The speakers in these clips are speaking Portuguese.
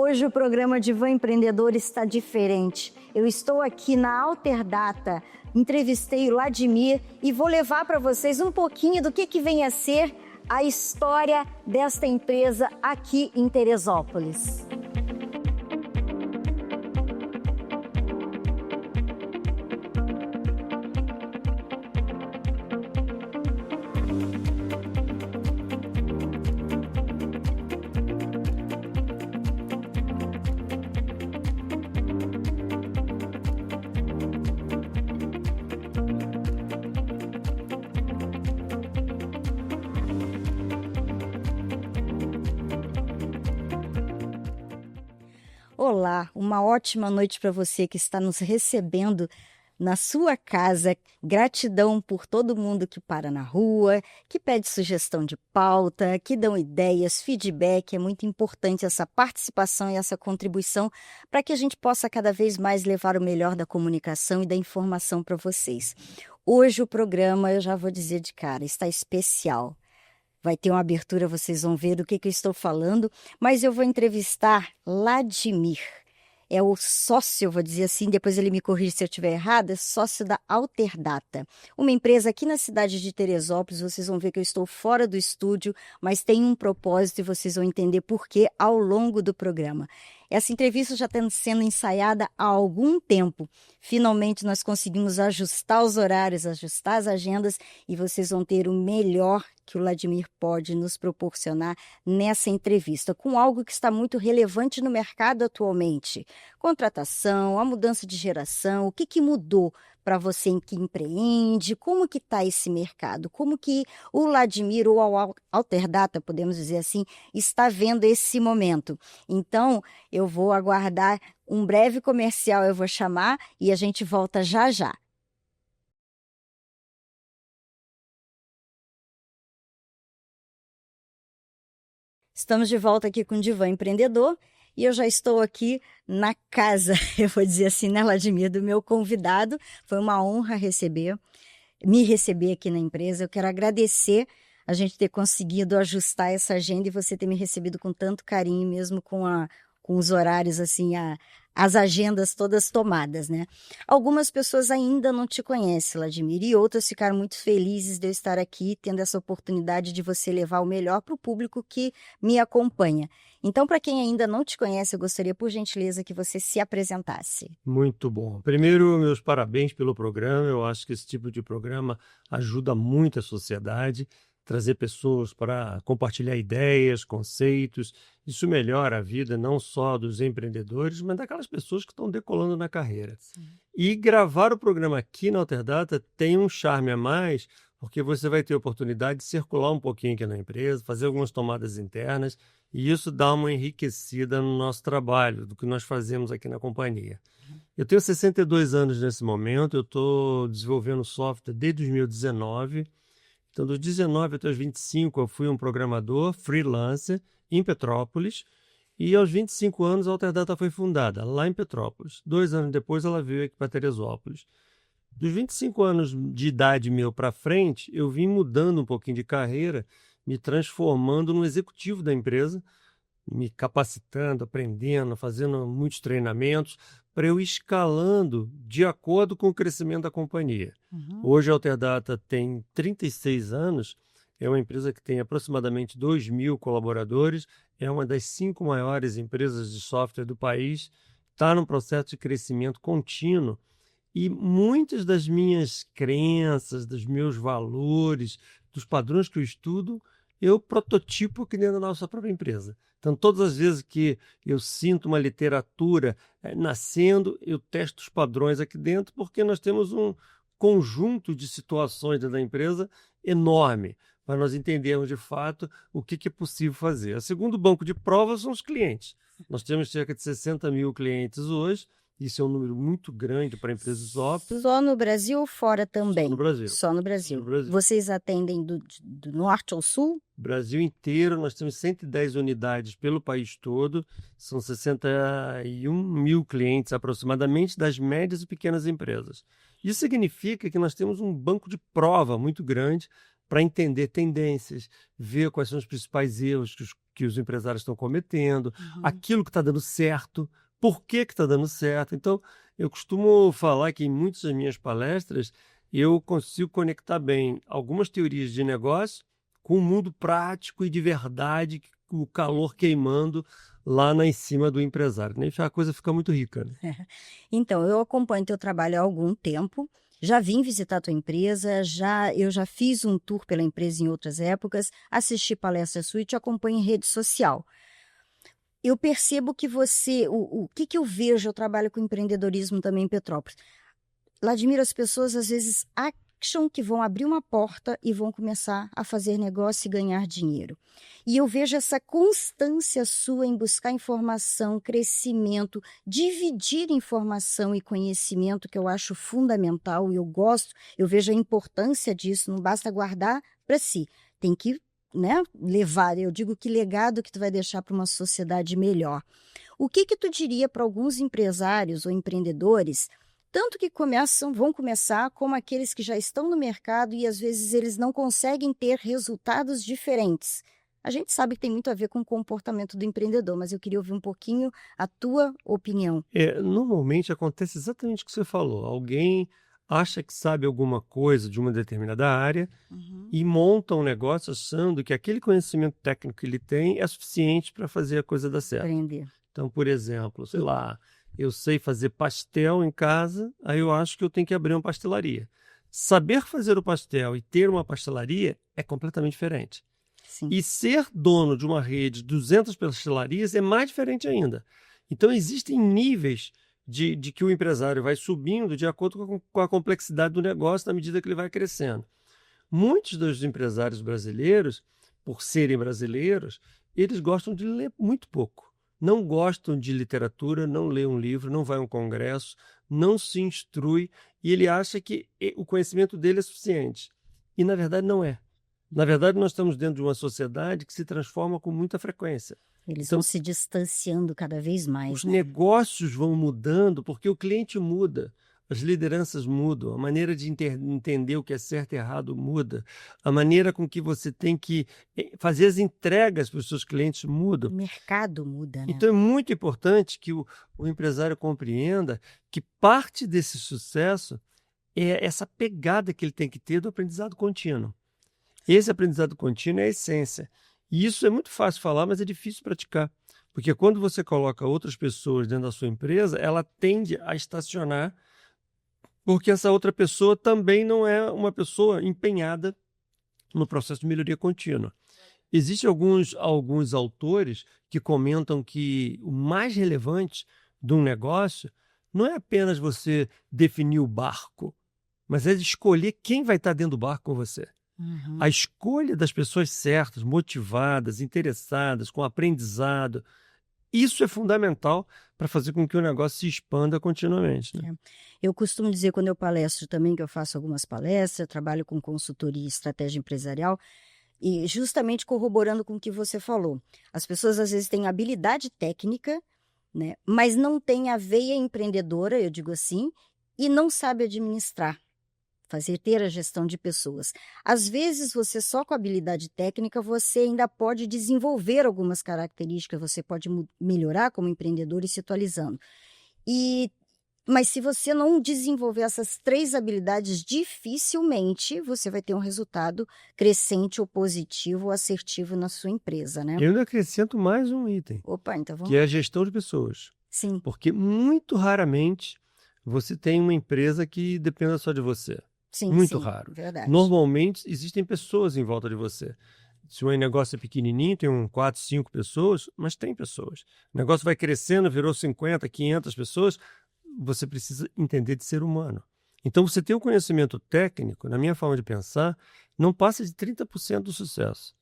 Hoje o programa Divã Empreendedor está diferente. Eu estou aqui na Alterdata, entrevistei o Vladimir e vou levar para vocês um pouquinho do que vem a ser a história desta empresa aqui em Teresópolis. Olá, uma ótima noite para você que está nos recebendo na sua casa. Gratidão por todo mundo que para na rua, que pede sugestão de pauta, que dão ideias, feedback. É muito importante essa participação e essa contribuição para que a gente possa cada vez mais levar o melhor da comunicação e da informação para vocês. Hoje o programa, eu já vou dizer de cara, está especial. Vai ter uma abertura, vocês vão ver do que eu estou falando, mas eu vou entrevistar Vladimir. É o sócio, vou dizer assim, depois ele me corrige se eu estiver errada, sócio da Alterdata, uma empresa aqui na cidade de Teresópolis. Vocês vão ver que eu estou fora do estúdio, mas tem um propósito e vocês vão entender por quê ao longo do programa. Essa entrevista já está sendo ensaiada há algum tempo. Finalmente nós conseguimos ajustar os horários, ajustar as agendas e vocês vão ter o melhor que o Vladimir pode nos proporcionar nessa entrevista, com algo que está muito relevante no mercado atualmente. Contratação, a mudança de geração, o que mudou para você que empreende, como que está esse mercado, como que o Vladimir ou a Alterdata, podemos dizer assim, está vendo esse momento. Então, eu vou aguardar um breve comercial, eu vou chamar e a gente volta já já. Estamos de volta aqui com o Divã Empreendedor e eu já estou aqui na casa, eu vou dizer assim, né, Vladimir, do meu convidado. Foi uma honra me receber aqui na empresa. Eu quero agradecer a gente ter conseguido ajustar essa agenda e você ter me recebido com tanto carinho, mesmo com os horários, assim, as agendas todas tomadas, né? Algumas pessoas ainda não te conhecem, Vladimir, e outras ficaram muito felizes de eu estar aqui, tendo essa oportunidade de você levar o melhor para o público que me acompanha. Então, para quem ainda não te conhece, eu gostaria, por gentileza, que você se apresentasse. Muito bom. Primeiro, meus parabéns pelo programa. Eu acho que esse tipo de programa ajuda muito a sociedade, trazer pessoas para compartilhar ideias, conceitos. Isso melhora a vida não só dos empreendedores, mas daquelas pessoas que estão decolando na carreira. Sim. E gravar o programa aqui na Alterdata tem um charme a mais, porque você vai ter a oportunidade de circular um pouquinho aqui na empresa, fazer algumas tomadas internas, e isso dá uma enriquecida no nosso trabalho, do que nós fazemos aqui na companhia. Eu tenho 62 anos nesse momento, eu estou desenvolvendo software desde 2019. Então, dos 19 até os 25, eu fui um programador freelancer em Petrópolis. E aos 25 anos, a Alterdata foi fundada lá em Petrópolis. 2 anos depois, ela veio aqui para Teresópolis. Dos 25 anos de idade meu para frente, eu vim mudando um pouquinho de carreira, me transformando no executivo da empresa, me capacitando, aprendendo, fazendo muitos treinamentos, para eu ir escalando de acordo com o crescimento da companhia. Hoje a Alterdata tem 36 anos, é uma empresa que tem aproximadamente 2.000 colaboradores, é uma das 5 maiores empresas de software do país, está num processo de crescimento contínuo e muitas das minhas crenças, dos meus valores, dos padrões que eu estudo, eu prototipo aqui dentro da nossa própria empresa. Então, todas as vezes que eu sinto uma literatura nascendo, eu testo os padrões aqui dentro, porque nós temos um conjunto de situações dentro da empresa enorme, para nós entendermos de fato o que é possível fazer. O segundo banco de provas são os clientes. Nós temos cerca de 60 mil clientes hoje. Isso é um número muito grande para empresas de software. Só no Brasil ou fora também? Só no Brasil. Só no Brasil. Só no Brasil. Vocês atendem do norte ao sul? Brasil inteiro, nós temos 110 unidades pelo país todo, são 61 mil clientes aproximadamente das médias e pequenas empresas. Isso significa que nós temos um banco de prova muito grande para entender tendências, ver quais são os principais erros que os empresários estão cometendo, aquilo que está dando certo, por que está dando certo. Então, eu costumo falar que em muitas das minhas palestras eu consigo conectar bem algumas teorias de negócio com o mundo prático e de verdade, o calor queimando lá em cima do empresário. Nem a coisa fica muito rica, né? Então, eu acompanho teu trabalho há algum tempo, já vim visitar tua empresa, eu já fiz um tour pela empresa em outras épocas, assisti palestra sua e te acompanho em rede social. Eu percebo que o que eu vejo, eu trabalho com empreendedorismo também em Petrópolis. Vladimir, as pessoas às vezes acham que vão abrir uma porta e vão começar a fazer negócio e ganhar dinheiro. E eu vejo essa constância sua em buscar informação, crescimento, dividir informação e conhecimento, que eu acho fundamental e eu gosto, eu vejo a importância disso, não basta guardar para si, tem que, né, levar, eu digo que legado que tu vai deixar para uma sociedade melhor. O que tu diria para alguns empresários ou empreendedores, tanto que vão começar, como aqueles que já estão no mercado e às vezes eles não conseguem ter resultados diferentes? A gente sabe que tem muito a ver com o comportamento do empreendedor, mas eu queria ouvir um pouquinho a tua opinião. Normalmente acontece exatamente o que você falou. Alguém acha que sabe alguma coisa de uma determinada área e monta um negócio achando que aquele conhecimento técnico que ele tem é suficiente para fazer a coisa dar certo. Aprender. Então, por exemplo, sei lá, eu sei fazer pastel em casa, aí eu acho que eu tenho que abrir uma pastelaria. Saber fazer o pastel e ter uma pastelaria é completamente diferente. Sim. E ser dono de uma rede de 200 pastelarias é mais diferente ainda. Então, existem níveis de que o empresário vai subindo de acordo com a complexidade do negócio na medida que ele vai crescendo. Muitos dos empresários brasileiros, por serem brasileiros, eles gostam de ler muito pouco. Não gostam de literatura, não lê um livro, não vai a um congresso, não se instrui e ele acha que o conhecimento dele é suficiente. E, na verdade, não é. Na verdade, nós estamos dentro de uma sociedade que se transforma com muita frequência. Eles vão se distanciando cada vez mais. Os negócios vão mudando porque o cliente muda, as lideranças mudam, a maneira de entender o que é certo e errado muda, a maneira com que você tem que fazer as entregas para os seus clientes muda. O mercado muda, né? Então é muito importante que o empresário compreenda que parte desse sucesso é essa pegada que ele tem que ter do aprendizado contínuo. Esse aprendizado contínuo é a essência. E isso é muito fácil falar, mas é difícil praticar. Porque quando você coloca outras pessoas dentro da sua empresa, ela tende a estacionar, porque essa outra pessoa também não é uma pessoa empenhada no processo de melhoria contínua. Existem alguns autores que comentam que o mais relevante de um negócio não é apenas você definir o barco, mas é escolher quem vai estar dentro do barco com você. A escolha das pessoas certas, motivadas, interessadas, com aprendizado, isso é fundamental para fazer com que o negócio se expanda continuamente, né? Eu costumo dizer, quando eu palestro também, que eu faço algumas palestras, eu trabalho com consultoria e estratégia empresarial, e justamente corroborando com o que você falou. As pessoas às vezes têm habilidade técnica, né, mas não têm a veia empreendedora, eu digo assim, e não sabe administrar. Ter a gestão de pessoas. Às vezes, você só com habilidade técnica, você ainda pode desenvolver algumas características, você pode melhorar como empreendedor e se atualizando. Mas se você não desenvolver essas 3 habilidades, dificilmente você vai ter um resultado crescente ou positivo ou assertivo na sua empresa, né? Eu ainda acrescento mais um item, Opa, então vamos... que é a gestão de pessoas. Sim. Porque muito raramente você tem uma empresa que dependa só de você. Sim, muito sim, raro. Verdade. Normalmente existem pessoas em volta de você. Se o negócio é pequenininho, tem 4, 5 pessoas, mas tem pessoas. O negócio vai crescendo, virou 50, 500 pessoas, você precisa entender de ser humano. Então, você ter o conhecimento técnico, na minha forma de pensar, não passa de 30% do sucesso.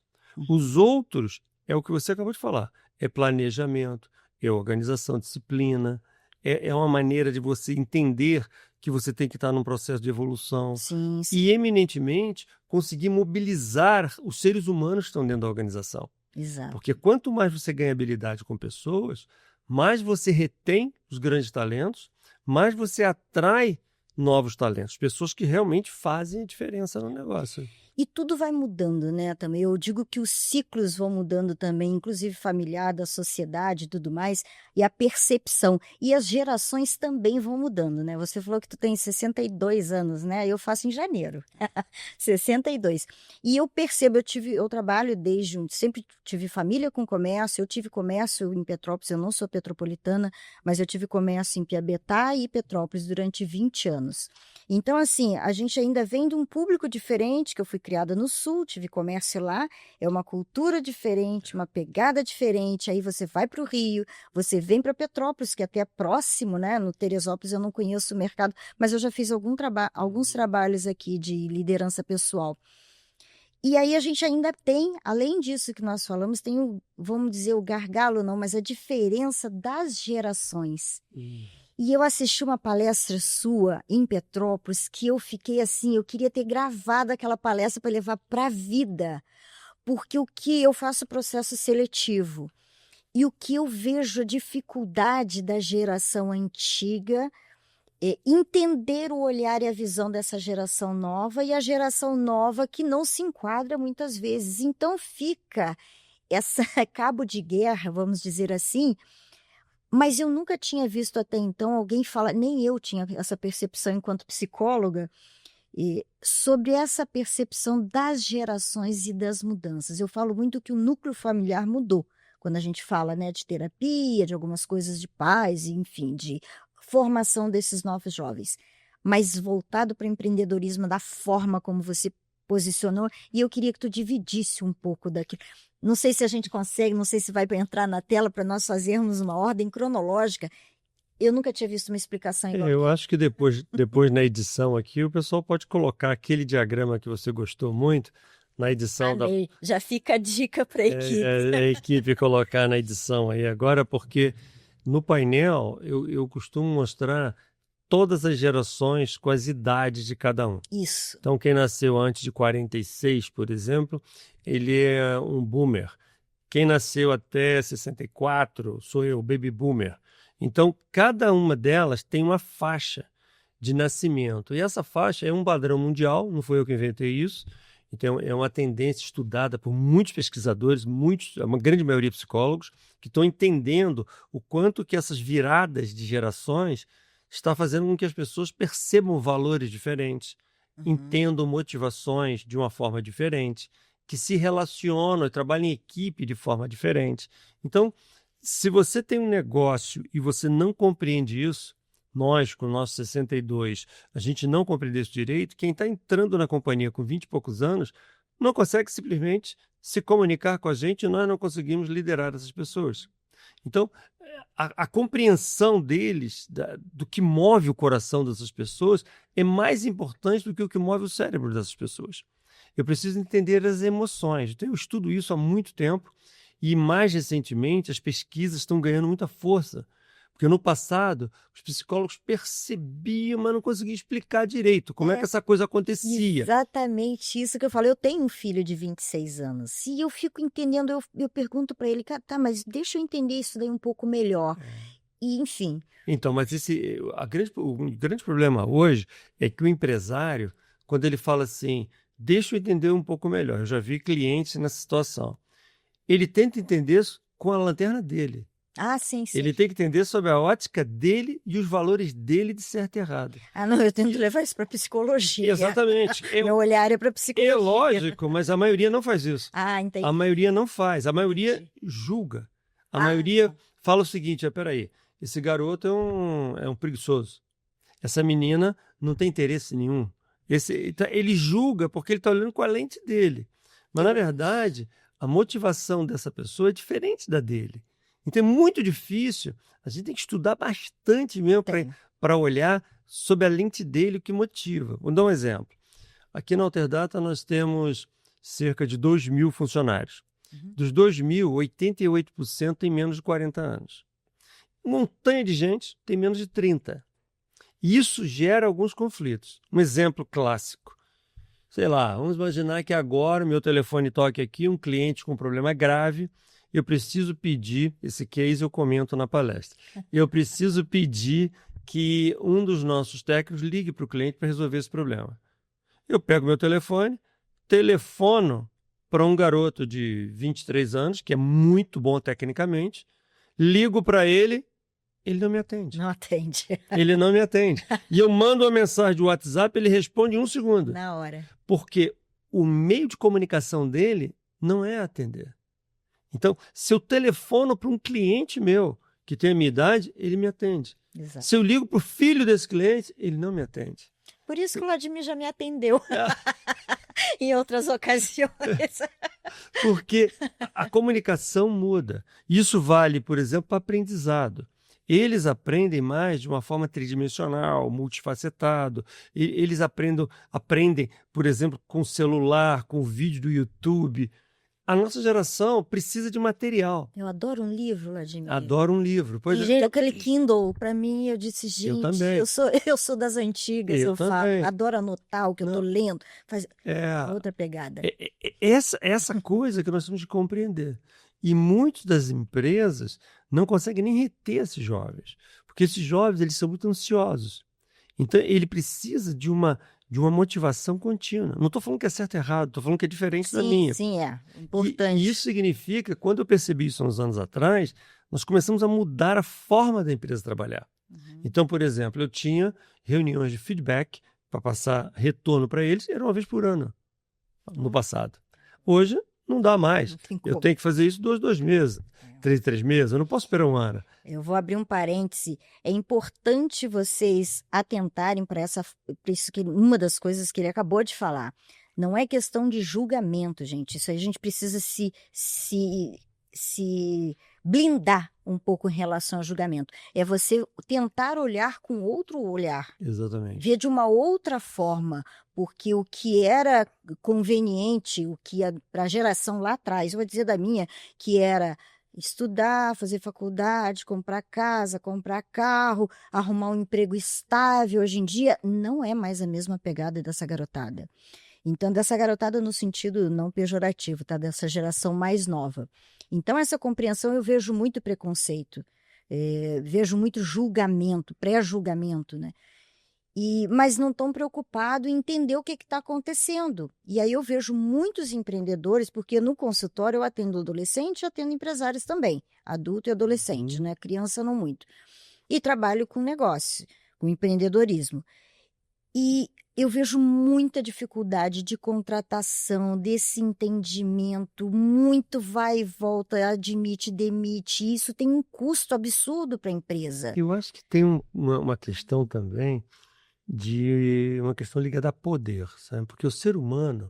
Os outros, é o que você acabou de falar, é planejamento, é organização, disciplina, é uma maneira de você entender que você tem que estar num processo de evolução. Sim. E, eminentemente, conseguir mobilizar os seres humanos que estão dentro da organização. Exato. Porque quanto mais você ganha habilidade com pessoas, mais você retém os grandes talentos, mais você atrai novos talentos, pessoas que realmente fazem a diferença no negócio. E tudo vai mudando, né, também. Eu digo que os ciclos vão mudando também, inclusive familiar, da sociedade e tudo mais, e a percepção. E as gerações também vão mudando, né. Você falou que tu tem 62 anos, né, eu faço em janeiro, 62. E eu percebo, eu trabalho sempre tive família com comércio, eu tive comércio em Petrópolis, eu não sou petropolitana, mas eu tive comércio em Piabetá e Petrópolis durante 20 anos. Então, assim, a gente ainda vem de um público diferente, que eu fui criada no Sul, tive comércio lá, é uma cultura diferente, uma pegada diferente, aí você vai para o Rio, você vem para Petrópolis, que é até próximo, né, no Teresópolis eu não conheço o mercado, mas eu já fiz alguns trabalhos aqui de liderança pessoal. E aí a gente ainda tem, além disso que nós falamos, tem vamos dizer, o gargalo não, mas a diferença das gerações. E eu assisti uma palestra sua em Petrópolis que eu fiquei assim, eu queria ter gravado aquela palestra para levar para a vida, porque o que eu faço processo seletivo e o que eu vejo a dificuldade da geração antiga é entender o olhar e a visão dessa geração nova e a geração nova que não se enquadra muitas vezes. Então fica essa cabo de guerra, vamos dizer assim, mas eu nunca tinha visto até então alguém falar, nem eu tinha essa percepção enquanto psicóloga, sobre essa percepção das gerações e das mudanças. Eu falo muito que o núcleo familiar mudou, quando a gente fala, né, de terapia, de algumas coisas de paz, enfim, de formação desses novos jovens, mas voltado para o empreendedorismo da forma como você posicionou, e eu queria que tu dividisse um pouco daquilo. Não sei se a gente consegue, não sei se vai entrar na tela para nós fazermos uma ordem cronológica. Eu nunca tinha visto uma explicação igual. Eu acho que depois na edição aqui, o pessoal pode colocar aquele diagrama que você gostou muito na edição Amei. Já fica a dica para a equipe. a equipe colocar na edição aí agora, porque no painel eu costumo mostrar todas as gerações com as idades de cada um. Isso. Então, quem nasceu antes de 46, por exemplo, ele é um boomer. Quem nasceu até 64, sou eu, baby boomer. Então, cada uma delas tem uma faixa de nascimento. E essa faixa é um padrão mundial, não foi eu que inventei isso. Então, é uma tendência estudada por muitos pesquisadores, uma grande maioria psicólogos, que estão entendendo o quanto que essas viradas de gerações está fazendo com que as pessoas percebam valores diferentes, entendam motivações de uma forma diferente, que se relacionam e trabalham em equipe de forma diferente. Então, se você tem um negócio e você não compreende isso, nós, com o nosso 62, a gente não compreende isso direito, quem está entrando na companhia com 20 e poucos anos não consegue simplesmente se comunicar com a gente e nós não conseguimos liderar essas pessoas. Então, a compreensão deles, do que move o coração dessas pessoas, é mais importante do que o que move o cérebro dessas pessoas. Eu preciso entender as emoções. Então, eu estudo isso há muito tempo e, mais recentemente, as pesquisas estão ganhando muita força. Porque no passado, os psicólogos percebiam, mas não conseguiam explicar direito como é que essa coisa acontecia. Exatamente isso que eu falo. Eu tenho um filho de 26 anos e eu fico entendendo, eu pergunto para ele, tá, mas deixa eu entender isso daí um pouco melhor. E, enfim. Então, mas o grande problema hoje é que o empresário, quando ele fala assim, deixa eu entender um pouco melhor, eu já vi clientes nessa situação, ele tenta entender isso com a lanterna dele. Ah, sim. Ele tem que entender sobre a ótica dele e os valores dele de certo e errado. Ah, não, eu tenho que levar isso para psicologia. Exatamente. Meu olhar é para psicologia. É lógico, mas a maioria não faz isso. Ah, entendi. A maioria não faz. A maioria julga. A maioria fala o seguinte, peraí, esse garoto é um preguiçoso. Essa menina não tem interesse nenhum. Ele julga porque ele está olhando com a lente dele. Mas, na verdade, a motivação dessa pessoa é diferente da dele. Então é muito difícil, a gente tem que estudar bastante mesmo para olhar sob a lente dele o que motiva. Vou dar um exemplo. Aqui na Alterdata nós temos cerca de 2.000 funcionários. Dos 2.000, 88% tem menos de 40 anos. Montanha de gente tem menos de 30. E isso gera alguns conflitos. Um exemplo clássico. Sei lá, vamos imaginar que agora o meu telefone toque aqui, um cliente com um problema grave, eu preciso pedir, esse case eu comento na palestra, eu preciso pedir que um dos nossos técnicos ligue para o cliente para resolver esse problema. Eu pego meu telefone, telefono para um garoto de 23 anos, que é muito bom tecnicamente, ligo para ele, ele não me atende. Não atende. Ele não me atende. E eu mando uma mensagem de WhatsApp, ele responde em 1 segundo. Na hora. Porque o meio de comunicação dele não é atender. Então, se eu telefono para um cliente meu que tem a minha idade, ele me atende. Exato. Se eu ligo para o filho desse cliente, ele não me atende. Por isso que o Vladimir já me atendeu em outras ocasiões. Porque a comunicação muda. Isso vale, por exemplo, para aprendizado. Eles aprendem mais de uma forma tridimensional, multifacetado. Eles aprendem, por exemplo, com celular, com vídeo do YouTube. A nossa geração precisa de material. Eu adoro um livro, Vladimir. Adoro um livro. Pois E, gente, aquele Kindle, para mim, eu disse, gente, Eu também. eu sou das antigas, Eu eu falo, também. adoro anotar o que eu tô lendo. Faz É, outra pegada. essa coisa que nós temos de compreender. E muitas das empresas não conseguem nem reter esses jovens, porque esses jovens eles são muito ansiosos. Então, ele precisa de uma motivação contínua. Não estou falando que é certo ou errado, estou falando que é diferente da minha. Sim, é importante. E isso significa, quando eu percebi isso há uns anos atrás, nós começamos a mudar a forma da empresa trabalhar. Então, por exemplo, eu tinha reuniões de feedback para passar retorno para eles, era uma vez por ano, no passado. Hoje, não dá mais. Não tem Eu como. tenho que fazer isso 2 meses, 3 meses, eu não posso esperar um ano. Eu vou abrir um parêntese. É importante vocês atentarem para isso que uma das coisas que ele acabou de falar. Não é questão de julgamento, gente. Isso aí a gente precisa se blindar um pouco em relação ao julgamento. É você tentar olhar com outro olhar. Exatamente. Ver de uma outra forma, porque o que era conveniente, o que para a geração lá atrás, eu vou dizer da minha, que era estudar, fazer faculdade, comprar casa, comprar carro, arrumar um emprego estável, hoje em dia não é mais a mesma pegada dessa garotada. Então, dessa garotada no sentido não pejorativo, tá? Dessa geração mais nova. Então, essa compreensão eu vejo muito preconceito, vejo muito julgamento, pré-julgamento, né? Mas não estão preocupados em entender o que está acontecendo. E aí eu vejo muitos empreendedores, porque no consultório eu atendo adolescente e atendo empresários também, adulto e adolescente, né? Criança não muito. E trabalho com negócio, com empreendedorismo. E eu vejo muita dificuldade de contratação, desse entendimento, muito vai e volta, admite, demite. Isso tem um custo absurdo para a empresa. Eu acho que tem uma questão também de uma questão ligada a poder, sabe? Porque o ser humano,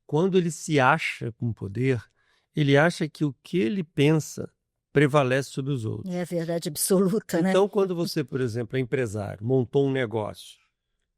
quando ele se acha com poder, ele acha que o que ele pensa prevalece sobre os outros. É a verdade absoluta, né? Então, quando você, por exemplo, é empresário, montou um negócio,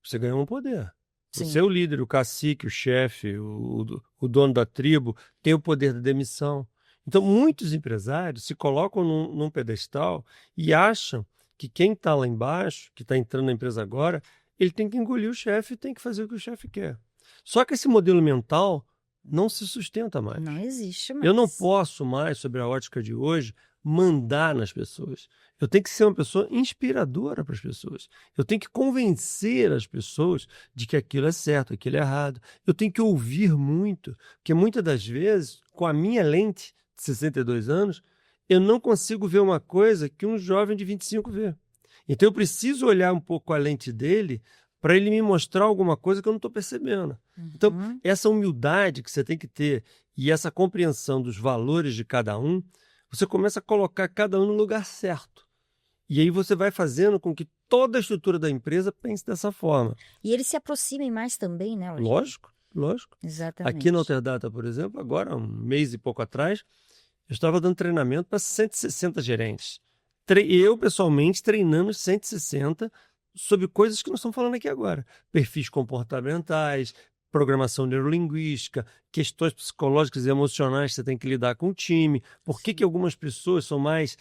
você ganhou um poder. Sim. Você é o líder, o cacique, o chefe, o dono da tribo, tem o poder da demissão. Então, muitos empresários se colocam num pedestal e acham que quem está lá embaixo, que está entrando na empresa agora, ele tem que engolir o chefe e tem que fazer o que o chefe quer. Só que esse modelo mental não se sustenta mais. Não existe mais. Eu não posso mais, sobre a ótica de hoje, mandar nas pessoas. Eu tenho que ser uma pessoa inspiradora para as pessoas. Eu tenho que convencer as pessoas de que aquilo é certo, aquilo é errado. Eu tenho que ouvir muito, porque muitas das vezes, com a minha lente de 62 anos, eu não consigo ver uma coisa que um jovem de 25 vê. Então eu preciso olhar um pouco a lente dele para ele me mostrar alguma coisa que eu não estou percebendo. Então, essa humildade que você tem que ter e essa compreensão dos valores de cada um, você começa a colocar cada um no lugar certo. E aí você vai fazendo com que toda a estrutura da empresa pense dessa forma. E eles se aproximem mais também, né, Vladimir? Lógico. Exatamente. Aqui na Alterdata, por exemplo, agora, 1 mês e pouco atrás, eu estava dando treinamento para 160 gerentes. Eu, pessoalmente, treinando 160 sobre coisas que nós estamos falando aqui agora. Perfis comportamentais, programação neurolinguística, questões psicológicas e emocionais que você tem que lidar com o time. Por que algumas pessoas são mais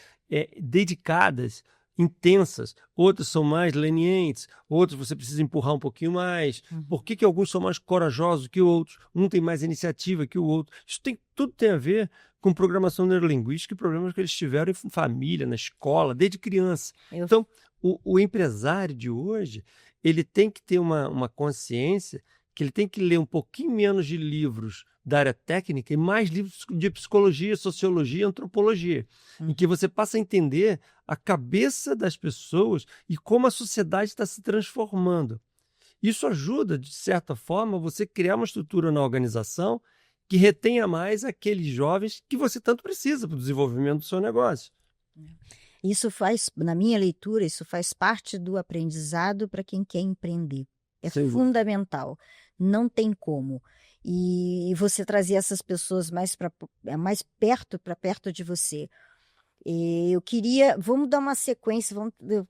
dedicadas, intensas, outras são mais lenientes, outras você precisa empurrar um pouquinho mais. Por que alguns são mais corajosos que outros? Um tem mais iniciativa que o outro. Isso tudo tem a ver com programação neurolinguística e problemas que eles tiveram em família, na escola, desde criança. Então, o empresário de hoje, ele tem que ter uma consciência que ele tem que ler um pouquinho menos de livros da área técnica e mais livros de psicologia, sociologia, antropologia, em que você passa a entender a cabeça das pessoas e como a sociedade está se transformando. Isso ajuda, de certa forma, você criar uma estrutura na organização que retenha mais aqueles jovens que você tanto precisa para o desenvolvimento do seu negócio. Isso faz, na minha leitura, isso faz parte do aprendizado para quem quer empreender. É Sem dúvida. fundamental. Não tem como. E você trazer essas pessoas mais para perto de você. E eu queria, vamos dar uma sequência,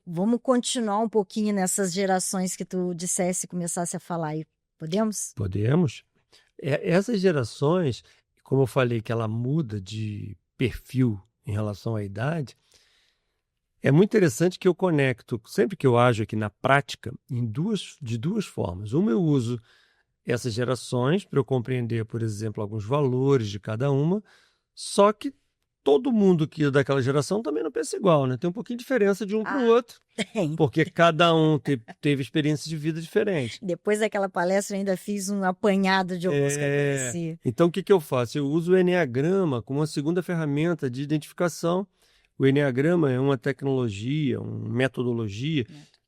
vamos continuar um pouquinho nessas gerações que tu dissesse, começasse a falar aí. Podemos? Podemos. Essas gerações, como eu falei, que ela muda de perfil em relação à idade, é muito interessante que eu conecto, sempre que eu ajo aqui na prática, de duas formas. Uma, eu uso essas gerações para eu compreender, por exemplo, alguns valores de cada uma, só que todo mundo que é daquela geração também não pensa igual, né? Tem um pouquinho de diferença de um para o outro, Tem. porque cada um teve experiências de vida diferentes. Depois daquela palestra eu ainda fiz um apanhado de alguns que eu conheci. Então, o que eu faço? Eu uso o Eneagrama como uma segunda ferramenta de identificação. O Eneagrama é uma tecnologia, uma metodologia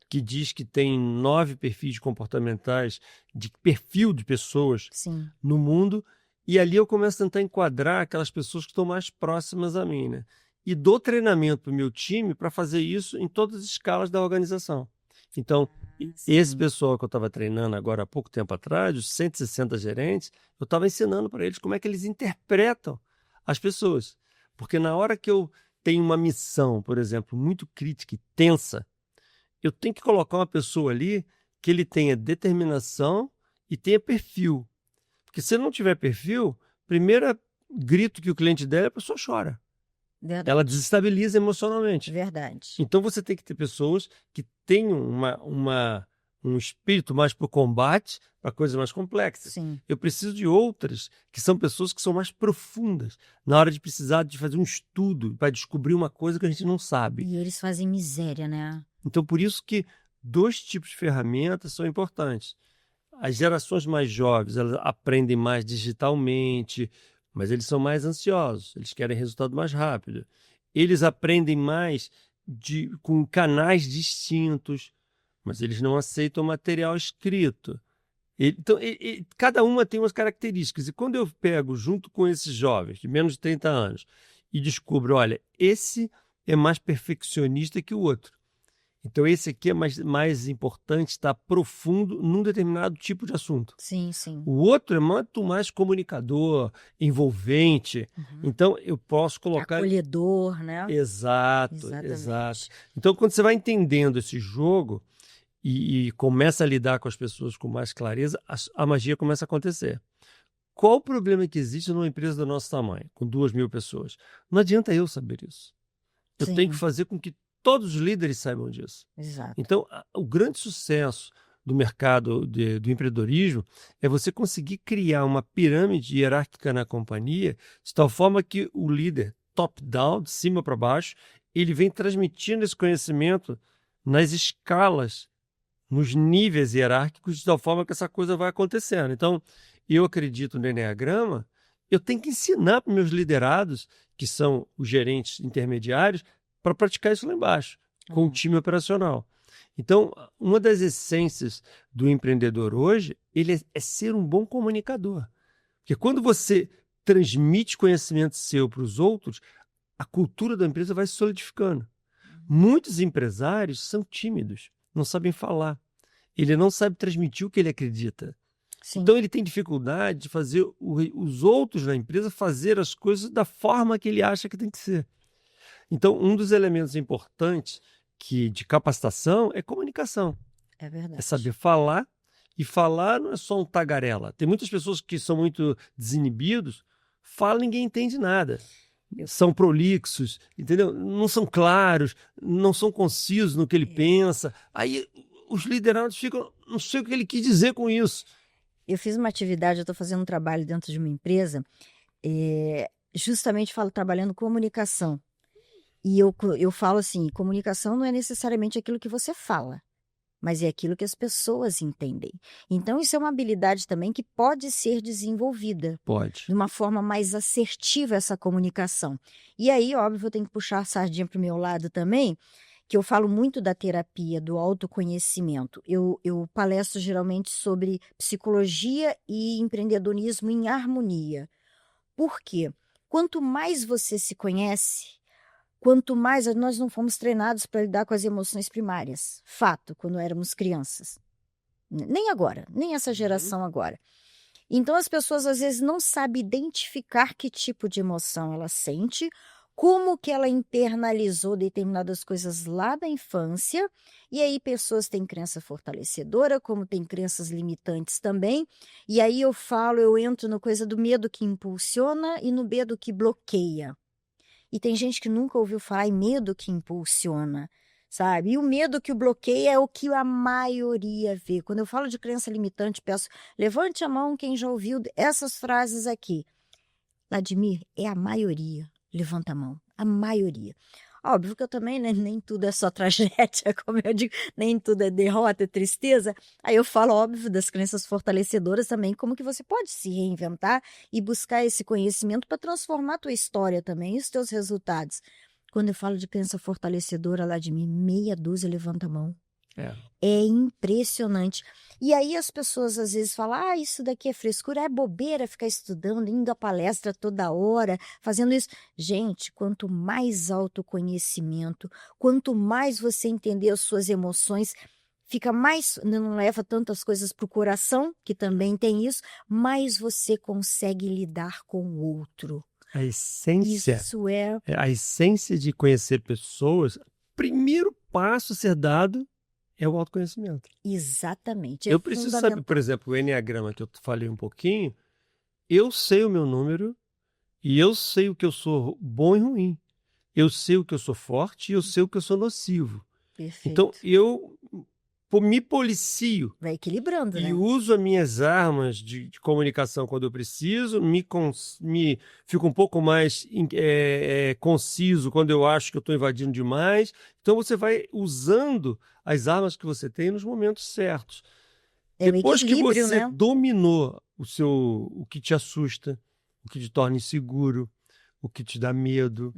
que diz que tem 9 perfis comportamentais de perfil de pessoas Sim. no mundo, e ali eu começo a tentar enquadrar aquelas pessoas que estão mais próximas a mim, né? E dou treinamento para o meu time para fazer isso em todas as escalas da organização. Então, esse pessoal que eu estava treinando agora há pouco tempo atrás, os 160 gerentes, eu estava ensinando para eles como é que eles interpretam as pessoas. Porque na hora que eu tenho uma missão, por exemplo, muito crítica e tensa, eu tenho que colocar uma pessoa ali que ele tenha determinação e tenha perfil. Porque se ele não tiver perfil, primeiro grito que o cliente der, a pessoa chora. Verdade. Ela desestabiliza emocionalmente. Verdade. Então você tem que ter pessoas que tenham um espírito mais para o combate, para coisas mais complexas. Sim. Eu preciso de outras que são pessoas que são mais profundas, na hora de precisar de fazer um estudo para descobrir uma coisa que a gente não sabe. E eles fazem miséria, né? Então, por isso que 2 tipos de ferramentas são importantes. As gerações mais jovens, elas aprendem mais digitalmente, mas eles são mais ansiosos, eles querem resultado mais rápido. Eles aprendem mais com canais distintos, mas eles não aceitam material escrito. Então, cada uma tem umas características. E quando eu pego junto com esses jovens de menos de 30 anos e descubro, olha, esse é mais perfeccionista que o outro. Então, esse aqui é mais importante, está profundo num determinado tipo de assunto. Sim, sim. O outro é muito mais comunicador, envolvente. Então, eu posso colocar... Acolhedor, né? Exato, Exatamente. exato. Então, quando você vai entendendo esse jogo e começa a lidar com as pessoas com mais clareza, a magia começa a acontecer. Qual o problema que existe numa empresa do nosso tamanho, com 2.000 pessoas? Não adianta eu saber isso. Eu Sim. tenho que fazer com que todos os líderes saibam disso. Exato. Então, o grande sucesso do mercado do empreendedorismo é você conseguir criar uma pirâmide hierárquica na companhia, de tal forma que o líder, top-down, de cima para baixo, ele vem transmitindo esse conhecimento nas escalas, nos níveis hierárquicos, de tal forma que essa coisa vai acontecendo. Então, eu acredito no Eneagrama, eu tenho que ensinar para meus liderados, que são os gerentes intermediários, para praticar isso lá embaixo, com o time operacional. Então, uma das essências do empreendedor hoje, ele é ser um bom comunicador. Porque quando você transmite conhecimento seu para os outros, a cultura da empresa vai se solidificando. Muitos empresários são tímidos, não sabem falar. Ele não sabe transmitir o que ele acredita. Sim. Então, ele tem dificuldade de fazer os outros na empresa fazer as coisas da forma que ele acha que tem que ser. Então, um dos elementos importantes de capacitação é comunicação. É verdade. É saber falar, e falar não é só um tagarela. Tem muitas pessoas que são muito desinibidos, falam e ninguém entende nada. São prolixos, entendeu? Não são claros, não são concisos no que ele pensa. Aí os liderados ficam, não sei o que ele quis dizer com isso. Eu fiz uma atividade, eu estou fazendo um trabalho dentro de uma empresa, justamente trabalhando comunicação. E eu falo assim, comunicação não é necessariamente aquilo que você fala, mas é aquilo que as pessoas entendem. Então, isso é uma habilidade também que pode ser desenvolvida Pode. de uma forma mais assertiva, essa comunicação. E aí, óbvio, eu tenho que puxar a sardinha para o meu lado também, que eu falo muito da terapia, do autoconhecimento. Eu palestro geralmente sobre psicologia e empreendedorismo em harmonia. Por quê? Quanto mais você se conhece, quanto mais nós não fomos treinados para lidar com as emoções primárias. Fato, quando éramos crianças. Nem agora, nem essa geração agora. Então as pessoas às vezes não sabem identificar que tipo de emoção ela sente, como que ela internalizou determinadas coisas lá da infância, e aí pessoas têm crença fortalecedora, como tem crenças limitantes também, e aí eu entro no coisa do medo que impulsiona e no medo que bloqueia. E tem gente que nunca ouviu falar em medo que impulsiona, sabe? E o medo que o bloqueia é o que a maioria vê. Quando eu falo de crença limitante, peço, levante a mão quem já ouviu essas frases aqui. Vladimir, é a maioria. Levanta a mão. A maioria. Óbvio que eu também, né, nem tudo é só tragédia, como eu digo, nem tudo é derrota, é tristeza. Aí eu falo, óbvio, das crenças fortalecedoras também, como que você pode se reinventar e buscar esse conhecimento para transformar a tua história também e os teus resultados. Quando eu falo de crença fortalecedora lá de mim, meia dúzia levanta a mão. É impressionante. E aí as pessoas às vezes falam, isso daqui é frescura, é bobeira ficar estudando, indo à palestra toda hora, fazendo isso. Gente, quanto mais autoconhecimento, quanto mais você entender as suas emoções, fica mais, não leva tantas coisas para o coração, que também tem isso, mais você consegue lidar com o outro. A essência, Isso é... a essência de conhecer pessoas, primeiro passo a ser dado é o autoconhecimento. Exatamente. Eu preciso saber, por exemplo, o Enneagrama que eu falei um pouquinho, eu sei o meu número e eu sei o que eu sou bom e ruim. Eu sei o que eu sou forte e eu sei o que eu sou nocivo. Perfeito. Então, eu me policio. Vai equilibrando, né? E uso as minhas armas de comunicação quando eu preciso, fico um pouco mais conciso quando eu acho que eu estou invadindo demais. Então você vai usando as armas que você tem nos momentos certos. Depois que você dominou o que te assusta, o que te torna inseguro, o que te dá medo,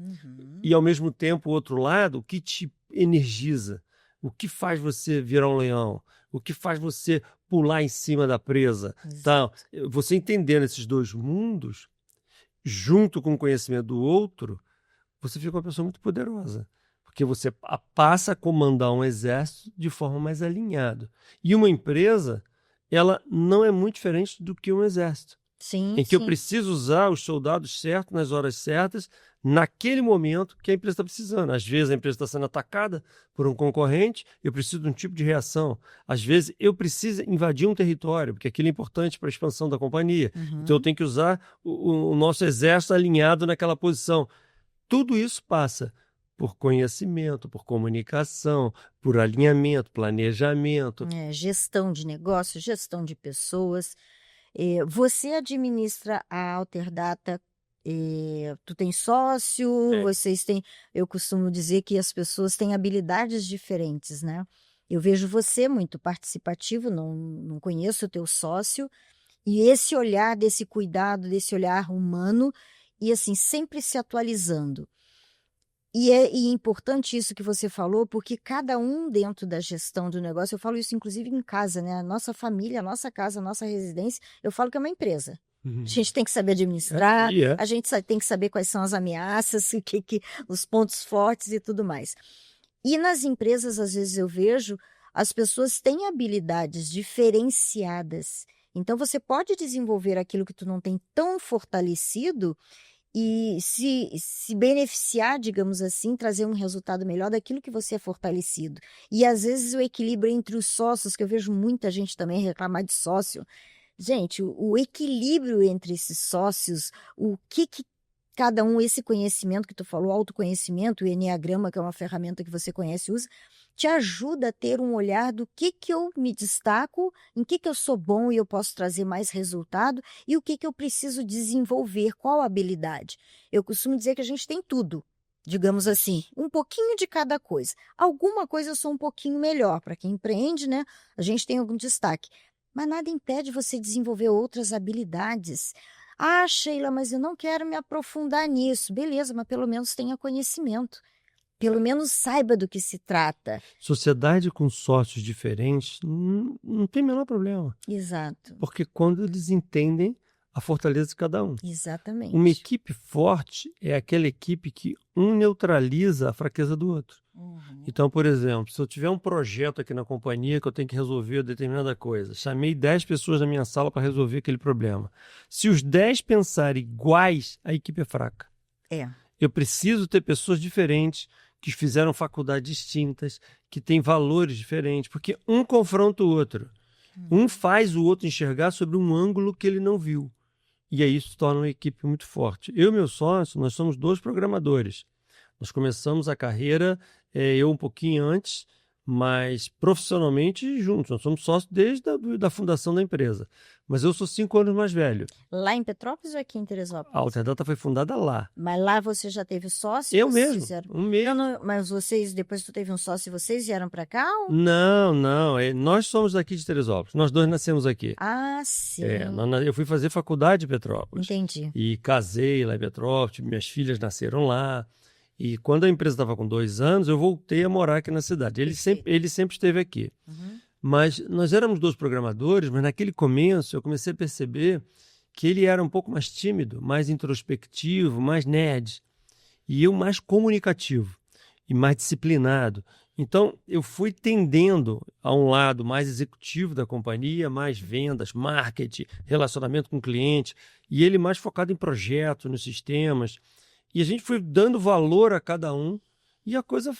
e ao mesmo tempo, o outro lado, o que te energiza, o que faz você virar um leão, o que faz você pular em cima da presa. Então, você entendendo esses dois mundos, junto com o conhecimento do outro, você fica uma pessoa muito poderosa. Porque você passa a comandar um exército de forma mais alinhada. E uma empresa, ela não é muito diferente do que um exército. Sim, em que eu preciso usar os soldados certos, nas horas certas, naquele momento que a empresa está precisando. Às vezes a empresa está sendo atacada por um concorrente, eu preciso de um tipo de reação. Às vezes eu preciso invadir um território, porque aquilo é importante para a expansão da companhia. Então eu tenho que usar o nosso exército alinhado naquela posição. Tudo isso passa por conhecimento, por comunicação, por alinhamento, planejamento. Gestão de negócios, gestão de pessoas. Você administra a Alterdata, tu tem sócio, vocês têm... Eu costumo dizer que as pessoas têm habilidades diferentes, né? Eu vejo você muito participativo, não conheço o teu sócio, e esse olhar, desse cuidado, desse olhar humano, e assim, sempre se atualizando. E é importante isso que você falou, porque cada um dentro da gestão do negócio, eu falo isso inclusive em casa, né? A nossa família, a nossa casa, a nossa residência, eu falo que é uma empresa. A gente tem que saber administrar, a gente tem que saber quais são as ameaças, os pontos fortes e tudo mais. E nas empresas, às vezes eu vejo, as pessoas têm habilidades diferenciadas. Então você pode desenvolver aquilo que tu não tem tão fortalecido e se beneficiar, digamos assim, trazer um resultado melhor daquilo que você é fortalecido. E às vezes o equilíbrio entre os sócios, que eu vejo muita gente também reclamar de sócio. Gente, o equilíbrio entre esses sócios, o que cada um, esse conhecimento que tu falou, autoconhecimento, o Enneagrama, que é uma ferramenta que você conhece e usa, te ajuda a ter um olhar do que eu me destaco, em que eu sou bom e eu posso trazer mais resultado, e o que eu preciso desenvolver, qual habilidade. Eu costumo dizer que a gente tem tudo. digamos assim, um pouquinho de cada coisa. Alguma coisa eu sou um pouquinho melhor. Para quem empreende, né? A gente tem algum destaque. Mas nada impede você desenvolver outras habilidades. Ah, Sheila, mas eu não quero me aprofundar nisso. Beleza, mas pelo menos tenha conhecimento. Pelo menos saiba do que se trata. Sociedade com sócios diferentes não tem o menor problema. Exato. Porque quando eles entendem a fortaleza de cada um. Exatamente. Uma equipe forte é aquela equipe que um neutraliza a fraqueza do outro. Então, por exemplo, se eu tiver um projeto aqui na companhia que eu tenho que resolver determinada coisa, chamei 10 pessoas na minha sala para resolver aquele problema. Se os 10 pensarem iguais, a equipe é fraca. Eu preciso ter pessoas diferentes, que fizeram faculdades distintas, que têm valores diferentes, porque um confronta o outro. Um faz o outro enxergar sobre um ângulo que ele não viu. E aí isso torna uma equipe muito forte. Eu e meu sócio, nós somos 2 programadores. Nós começamos a carreira, eu um pouquinho antes, mas profissionalmente juntos. Nós somos sócios desde a fundação da empresa. Mas eu sou 5 anos mais velho. Lá em Petrópolis ou aqui em Teresópolis? A Alterdata foi fundada lá. Mas lá você já teve sócio? Eu mesmo. Não, mas vocês, depois tu teve um sócio e vocês vieram para cá? Ou... Não. Nós somos daqui de Teresópolis. Nós 2 nascemos aqui. Ah, sim. Eu fui fazer faculdade em Petrópolis. Entendi. E casei lá em Petrópolis, minhas filhas nasceram lá. E quando a empresa estava com 2 anos, eu voltei a morar aqui na cidade. Ele sempre esteve aqui. Mas nós éramos 2 programadores, mas naquele começo eu comecei a perceber que ele era um pouco mais tímido, mais introspectivo, mais nerd. E eu mais comunicativo e mais disciplinado. Então, eu fui tendendo a um lado mais executivo da companhia, mais vendas, marketing, relacionamento com o cliente, e ele mais focado em projetos, nos sistemas. E a gente foi dando valor a cada um e a coisa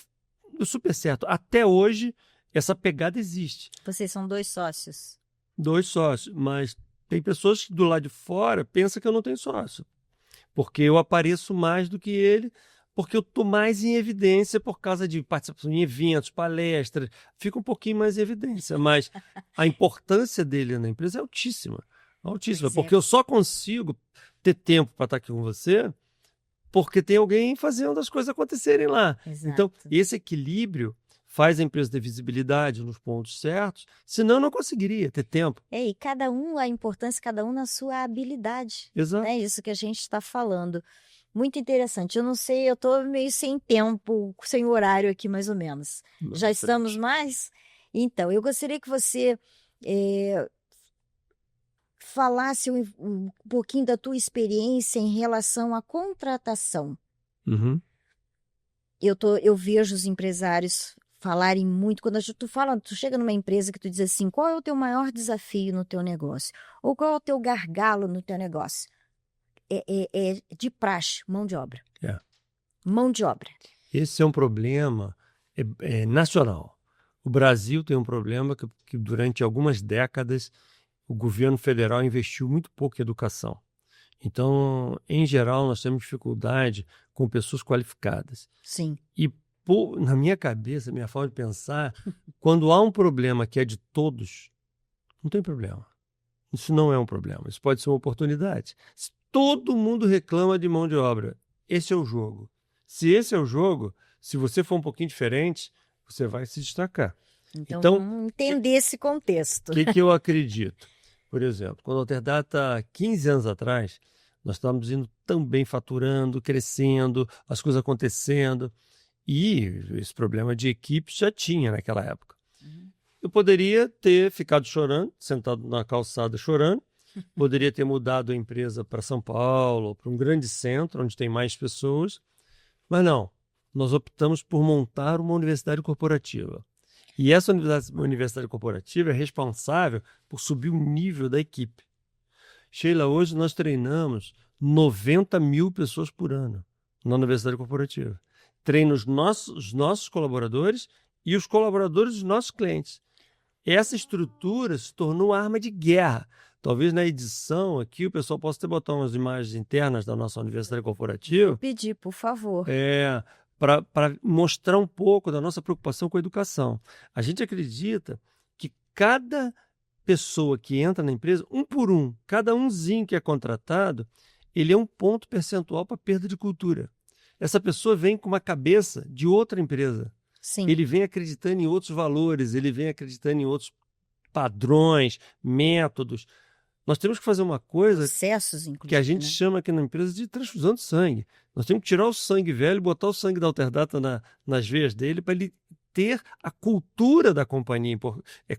deu super certo. Até hoje, essa pegada existe. Vocês são 2 sócios? 2 sócios, mas tem pessoas que do lado de fora pensam que eu não tenho sócio. Porque eu apareço mais do que ele, porque eu estou mais em evidência por causa de participação em eventos, palestras, fica um pouquinho mais em evidência. Mas a importância dele na empresa é altíssima. Altíssima, porque eu só consigo ter tempo para estar aqui com você porque tem alguém fazendo as coisas acontecerem lá. Exato. Então, esse equilíbrio faz a empresa ter visibilidade nos pontos certos, senão eu não conseguiria ter tempo. E cada um, a importância, cada um na sua habilidade. Exato. É isso que a gente está falando. Muito interessante. Eu não sei, eu estou meio sem tempo, sem horário aqui, mais ou menos. Já estamos mais? Então, eu gostaria que você falasse um pouquinho da tua experiência em relação à contratação. Eu vejo os empresários falarem muito, quando tu chega numa empresa que tu diz assim, qual é o teu maior desafio no teu negócio? Ou qual é o teu gargalo no teu negócio? É de praxe, mão de obra. Mão de obra. Esse é um problema nacional. O Brasil tem um problema que durante algumas décadas o governo federal investiu muito pouco em educação. Então, em geral, nós temos dificuldade com pessoas qualificadas. Sim. E, na minha cabeça, minha forma de pensar, quando há um problema que é de todos, não tem problema. Isso não é um problema. Isso pode ser uma oportunidade. Se todo mundo reclama de mão de obra, esse é o jogo. Se esse é o jogo, se você for um pouquinho diferente, você vai se destacar. Então vamos entender esse contexto. O que eu acredito? Por exemplo, quando a Alterdata, 15 anos atrás, nós estávamos indo tão bem, faturando, crescendo, as coisas acontecendo. E esse problema de equipe já tinha naquela época. Eu poderia ter ficado chorando, sentado na calçada chorando, poderia ter mudado a empresa para São Paulo, para um grande centro, onde tem mais pessoas, mas não. Nós optamos por montar uma universidade corporativa. E essa universidade corporativa é responsável por subir o nível da equipe. Sheila, hoje nós treinamos 90 mil pessoas por ano na universidade corporativa. Treina os nossos colaboradores e os colaboradores dos nossos clientes. Essa estrutura se tornou arma de guerra. Talvez na edição aqui o pessoal possa ter botar umas imagens internas da nossa universidade corporativa. Vou pedir, por favor. Para mostrar um pouco da nossa preocupação com a educação. A gente acredita que cada pessoa que entra na empresa, um por um, cada umzinho que é contratado, ele é um ponto percentual para perda de cultura. essa pessoa vem com uma cabeça de outra empresa. Sim. Ele vem acreditando em outros valores, ele vem acreditando em outros padrões, métodos. Nós temos que fazer uma coisa Processos, inclusive, que a gente né? chama aqui na empresa de transfusão de sangue. Nós temos que tirar o sangue velho e botar o sangue da Alterdata nas veias dele para ele ter a cultura da companhia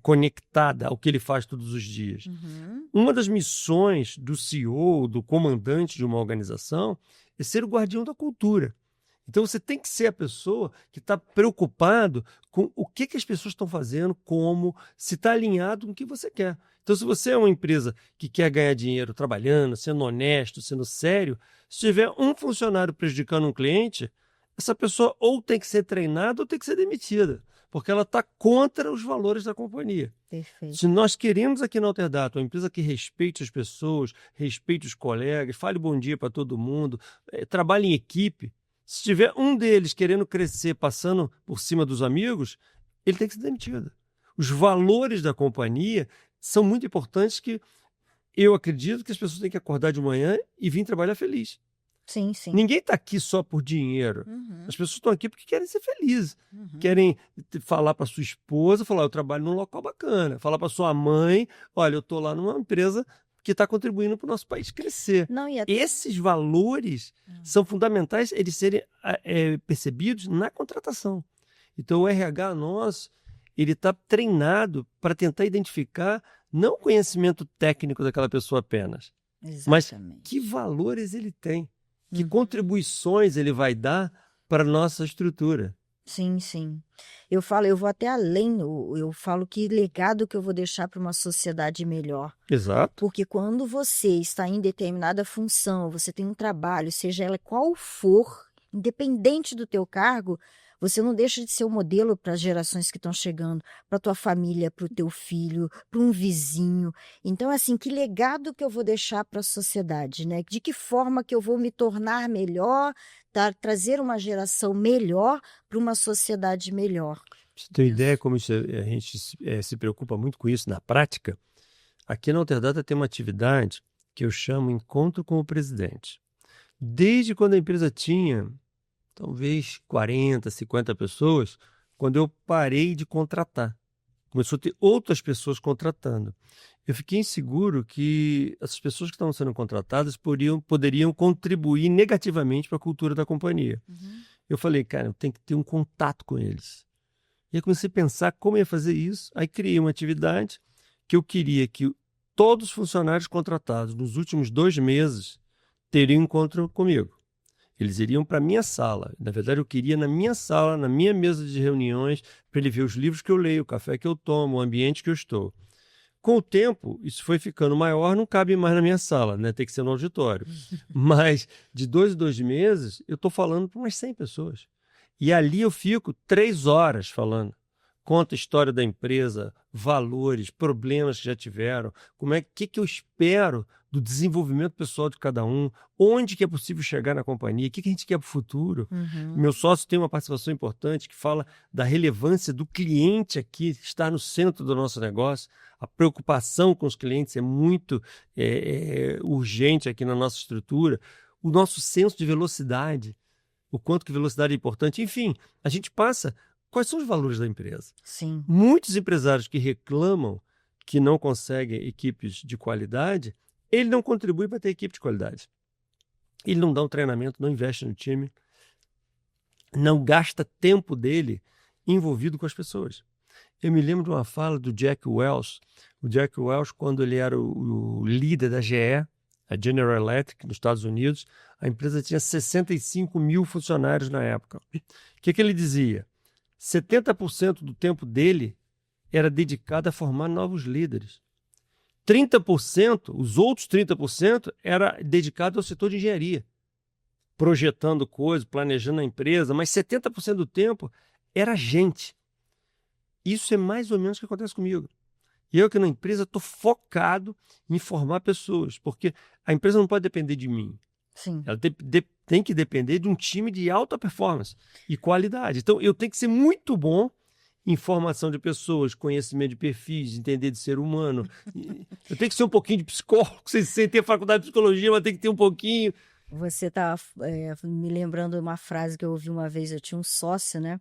conectada ao que ele faz todos os dias. Uhum. Uma das missões do CEO, do comandante de uma organização, é ser o guardião da cultura. Então você tem que ser a pessoa que está preocupado com o que as pessoas estão fazendo, como, se está alinhado com o que você quer. Então, se você é uma empresa que quer ganhar dinheiro trabalhando, sendo honesto, sendo sério, se tiver um funcionário prejudicando um cliente, essa pessoa ou tem que ser treinada ou tem que ser demitida, porque ela está contra os valores da companhia. Perfeito. Se nós queremos aqui na Alterdata uma empresa que respeite as pessoas, respeite os colegas, fale bom dia para todo mundo, trabalhe em equipe, se tiver um deles querendo crescer, passando por cima dos amigos, ele tem que ser demitido. Os valores da companhia são muito importantes, que eu acredito que as pessoas têm que acordar de manhã e vir trabalhar feliz. Sim, sim. Ninguém está aqui só por dinheiro. Uhum. As pessoas estão aqui porque querem ser felizes. Uhum. Querem falar para sua esposa, falar, eu trabalho num local bacana. Falar para sua mãe, olha, eu estou lá numa empresa que está contribuindo para o nosso país crescer. Não, e Esses valores são fundamentais eles serem percebidos na contratação. Então, o RH nosso, ele está treinado para tentar identificar não o conhecimento técnico daquela pessoa apenas, mas que valores ele tem, que contribuições ele vai dar para a nossa estrutura. Sim, sim. Eu vou até além, eu falo que legado que eu vou deixar para uma sociedade melhor. Exato. Porque quando você está em determinada função, você tem um trabalho, seja ela qual for, independente do teu cargo, você não deixa de ser um modelo para as gerações que estão chegando, para a tua família, para o teu filho, para um vizinho. Então, assim, que legado que eu vou deixar para a sociedade, né? De que forma que eu vou me tornar melhor, trazer uma geração melhor para uma sociedade melhor. Pra você ter ideia como a gente se preocupa muito com isso na prática, aqui na Alterdata tem uma atividade que eu chamo Encontro com o Presidente. Desde quando a empresa tinha talvez 40, 50 pessoas, quando eu parei de contratar. Começou a ter outras pessoas contratando. Eu fiquei inseguro que essas pessoas que estavam sendo contratadas poderiam contribuir negativamente para a cultura da companhia. Uhum. Eu falei, cara, eu tenho que ter um contato com eles. E aí comecei a pensar como ia fazer isso. Aí criei uma atividade que eu queria que todos os funcionários contratados nos últimos 2 meses teriam um encontro comigo. Eles iriam para a minha sala. Na verdade, eu queria na minha sala, na minha mesa de reuniões, para ele ver os livros que eu leio, o café que eu tomo, o ambiente que eu estou. Com o tempo, isso foi ficando maior, não cabe mais na minha sala, né? Tem que ser no auditório. Mas de 2 em 2 meses, eu estou falando para umas 100 pessoas. E ali eu fico 3 horas falando. Conta a história da empresa, valores, problemas que já tiveram, que eu espero do desenvolvimento pessoal de cada um, onde que é possível chegar na companhia, o que a gente quer para o futuro. Uhum. Meu sócio tem uma participação importante que fala da relevância do cliente aqui, estar no centro do nosso negócio. A preocupação com os clientes é muito urgente aqui na nossa estrutura. O nosso senso de velocidade, o quanto que velocidade é importante. Enfim, a gente passa... Quais são os valores da empresa? Sim. Muitos empresários que reclamam que não conseguem equipes de qualidade, ele não contribui para ter equipe de qualidade. Ele não dá um treinamento, não investe no time, não gasta tempo dele envolvido com as pessoas. Eu me lembro de uma fala do Jack Welch. O Jack Welch, quando ele era o líder da GE, a General Electric, nos Estados Unidos, a empresa tinha 65 mil funcionários na época. O que ele dizia? 70% do tempo dele era dedicado a formar novos líderes. 30%, os outros 30%, era dedicado ao setor de engenharia, projetando coisas, planejando a empresa, mas 70% do tempo era gente. Isso é mais ou menos o que acontece comigo. E eu que na empresa estou focado em formar pessoas, porque a empresa não pode depender de mim. Sim. Ela tem que depender de um time de alta performance e qualidade. Então, eu tenho que ser muito bom em formação de pessoas, conhecimento de perfis, entender de ser humano. Eu tenho que ser um pouquinho de psicólogo, sem ter faculdade de psicologia, mas tem que ter um pouquinho. Você está me lembrando uma frase que eu ouvi uma vez, eu tinha um sócio, né?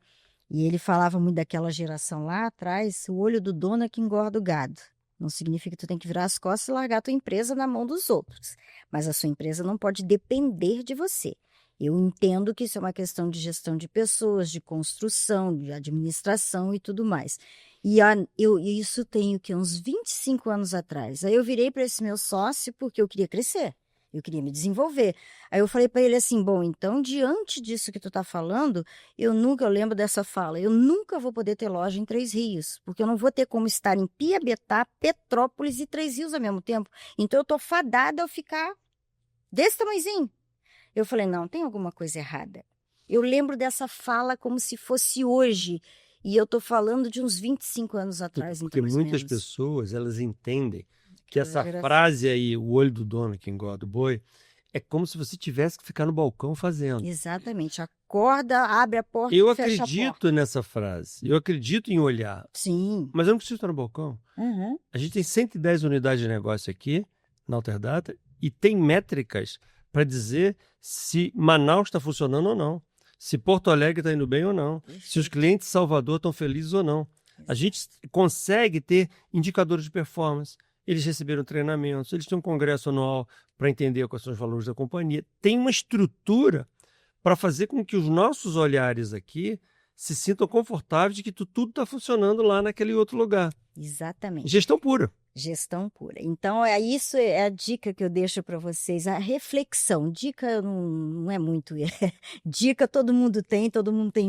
E ele falava muito daquela geração lá atrás, o olho do dono é que engorda o gado. Não significa que tu tem que virar as costas e largar a tua empresa na mão dos outros. Mas a sua empresa não pode depender de você. Eu entendo que isso é uma questão de gestão de pessoas, de construção, de administração e tudo mais. E isso tenho que uns 25 anos atrás. Aí eu virei para esse meu sócio porque eu queria crescer. Eu queria me desenvolver. Aí eu falei para ele assim, bom, então diante disso que tu tá falando, eu lembro dessa fala, eu nunca vou poder ter loja em Três Rios, porque eu não vou ter como estar em Piabetá, Petrópolis e Três Rios ao mesmo tempo. Então eu tô fadada a ficar desse tamanhozinho. Eu falei, não, tem alguma coisa errada. Eu lembro dessa fala como se fosse hoje, e eu tô falando de uns 25 anos atrás, Porque então, mais ou muitas menos. pessoas, elas entendem que essa geração. frase aí, o olho do dono que engorda o boi, é como se você tivesse que ficar no balcão fazendo. Exatamente. Acorda, abre a porta Eu e fecha a porta. acredito nessa frase. Eu acredito em olhar. Sim. Mas eu não preciso estar no balcão. Uhum. A gente tem 110 unidades de negócio aqui, na Alterdata, e tem métricas para dizer se Manaus está funcionando ou não. Se Porto Alegre está indo bem ou não. Se os clientes de Salvador estão felizes ou não. A gente consegue ter indicadores de performance. Eles receberam treinamentos, eles têm um congresso anual para entender quais são os valores da companhia. Tem uma estrutura para fazer com que os nossos olhares aqui se sintam confortáveis de que tudo está funcionando lá naquele outro lugar. Exatamente. Gestão pura. Gestão pura. Então, isso é a dica que eu deixo para vocês, a reflexão. Dica não é muito. Dica todo mundo tem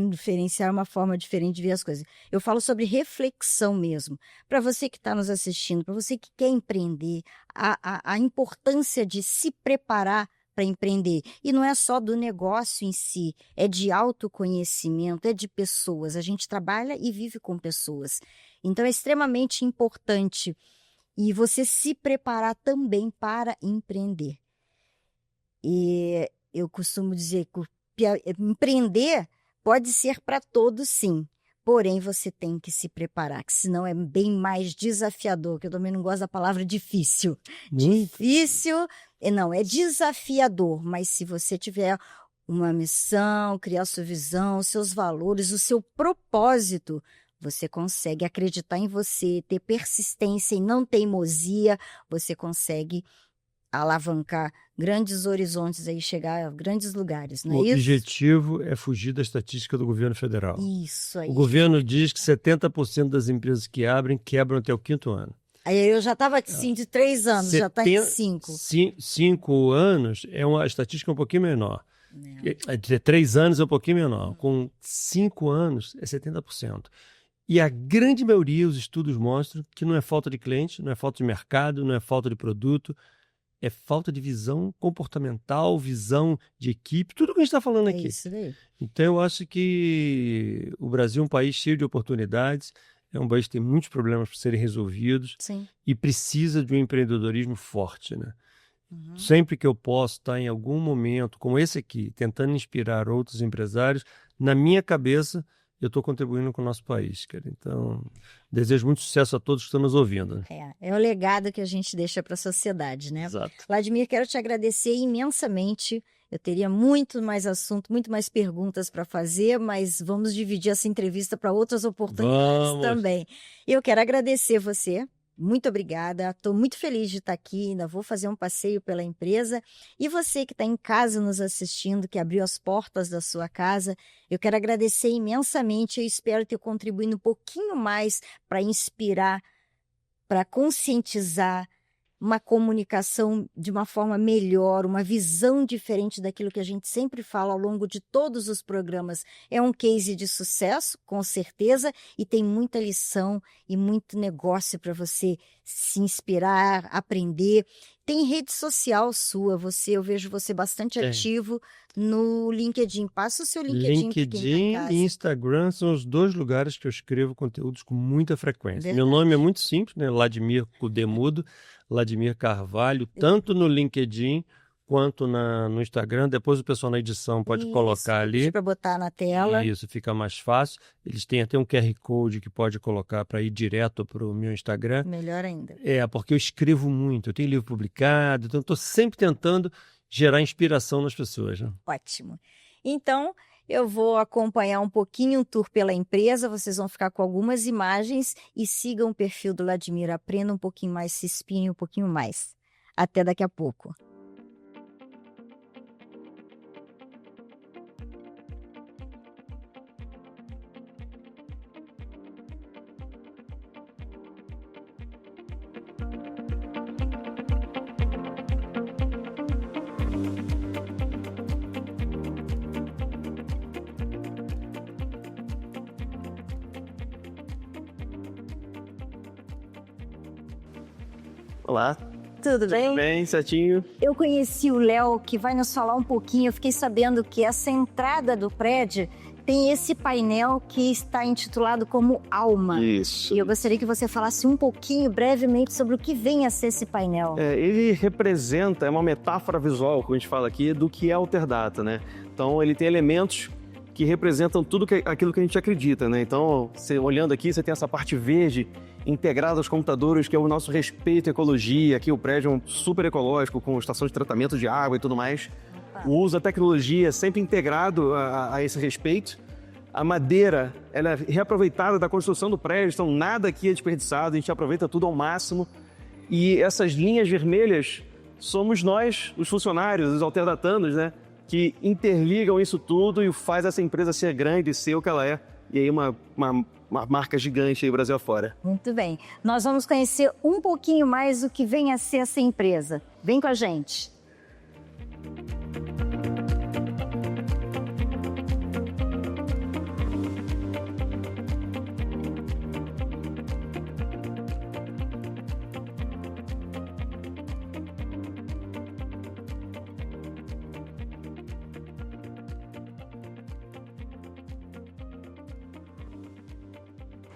um diferencial, uma forma diferente de ver as coisas. Eu falo sobre reflexão mesmo. Para você que está nos assistindo, para você que quer empreender, a importância de se preparar para empreender. E não é só do negócio em si, é de autoconhecimento, é de pessoas. A gente trabalha e vive com pessoas. Então, é extremamente importante. E você se preparar também para empreender. E eu costumo dizer que empreender pode ser para todos, sim. Porém, você tem que se preparar, que senão é bem mais desafiador, que eu também não gosto da palavra difícil. Difícil, não, é desafiador, mas se você tiver uma missão, criar sua visão, seus valores, o seu propósito, você consegue acreditar em você, ter persistência e não teimosia, você consegue alavancar grandes horizontes aí, chegar a grandes lugares, não é isso? O objetivo é fugir da estatística do governo federal. Isso aí. O governo diz que 70% das empresas que abrem quebram até o 5º ano. Aí eu já estava assim de 3 anos, já está em 5. 5 anos, a estatística é um pouquinho menor. De 3 anos é um pouquinho menor. Com 5 anos é 70%. E a grande maioria, os estudos mostram que não é falta de cliente, não é falta de mercado, não é falta de produto, é falta de visão comportamental, visão de equipe, tudo que a gente está falando aqui. É isso daí. Então, eu acho que o Brasil é um país cheio de oportunidades, é um país que tem muitos problemas para serem resolvidos. Sim. E precisa de um empreendedorismo forte, né? Uhum. Sempre que eu posso estar em algum momento, como esse aqui, tentando inspirar outros empresários, na minha cabeça, eu estou contribuindo com o nosso país, cara. Então, desejo muito sucesso a todos que estão nos ouvindo. É o legado que a gente deixa para a sociedade, né? Exato. Vladimir, quero te agradecer imensamente. Eu teria muito mais assunto, muito mais perguntas para fazer, mas vamos dividir essa entrevista para outras oportunidades também. Eu quero agradecer você. Muito obrigada, estou muito feliz de estar aqui, ainda vou fazer um passeio pela empresa. E você que está em casa nos assistindo, que abriu as portas da sua casa, eu quero agradecer imensamente, eu espero ter contribuído um pouquinho mais para inspirar, para conscientizar, uma comunicação de uma forma melhor, uma visão diferente daquilo que a gente sempre fala ao longo de todos os programas. É um case de sucesso, com certeza, e tem muita lição e muito negócio para você se inspirar, aprender. Tem rede social sua, eu vejo você bastante ativo no LinkedIn. Passa o seu LinkedIn para quem tá em casa. E Instagram são os 2 lugares que eu escrevo conteúdos com muita frequência. Verdade. Meu nome é muito simples, né? Vladimir Kudemudo, Vladimir Carvalho, tanto no LinkedIn quanto no Instagram. Depois o pessoal na edição pode colocar ali. Para botar na tela. Isso, fica mais fácil. Eles têm até um QR Code que pode colocar para ir direto para o meu Instagram. Melhor ainda. Porque eu escrevo muito. Eu tenho livro publicado, então eu estou sempre tentando gerar inspiração nas pessoas, né? Ótimo. Então, eu vou acompanhar um pouquinho um tour pela empresa, vocês vão ficar com algumas imagens e sigam o perfil do Vladimir, aprendam um pouquinho mais, se inspirem um pouquinho mais. Até daqui a pouco. Olá, Tudo bem? bem, certinho. Eu conheci o Léo, que vai nos falar um pouquinho. Eu fiquei sabendo que essa entrada do prédio tem esse painel que está intitulado como Alma. Isso. E eu gostaria que você falasse um pouquinho, brevemente, sobre o que vem a ser esse painel. Ele representa, é uma metáfora visual, como a gente fala aqui, do que é Alterdata, né? Então, ele tem elementos que representam tudo aquilo que a gente acredita, né? Então, você, olhando aqui, você tem essa parte verde integrada aos computadores, que é o nosso respeito à ecologia. Aqui o prédio é um super ecológico, com estação de tratamento de água e tudo mais. O uso da tecnologia sempre integrado a esse respeito. A madeira, ela é reaproveitada da construção do prédio, então nada aqui é desperdiçado, a gente aproveita tudo ao máximo. E essas linhas vermelhas somos nós, os funcionários, os alterdatanos, né? Que interligam isso tudo e faz essa empresa ser grande, ser o que ela é. E aí uma marca gigante aí Brasil afora. Muito bem. Nós vamos conhecer um pouquinho mais o que vem a ser essa empresa. Vem com a gente.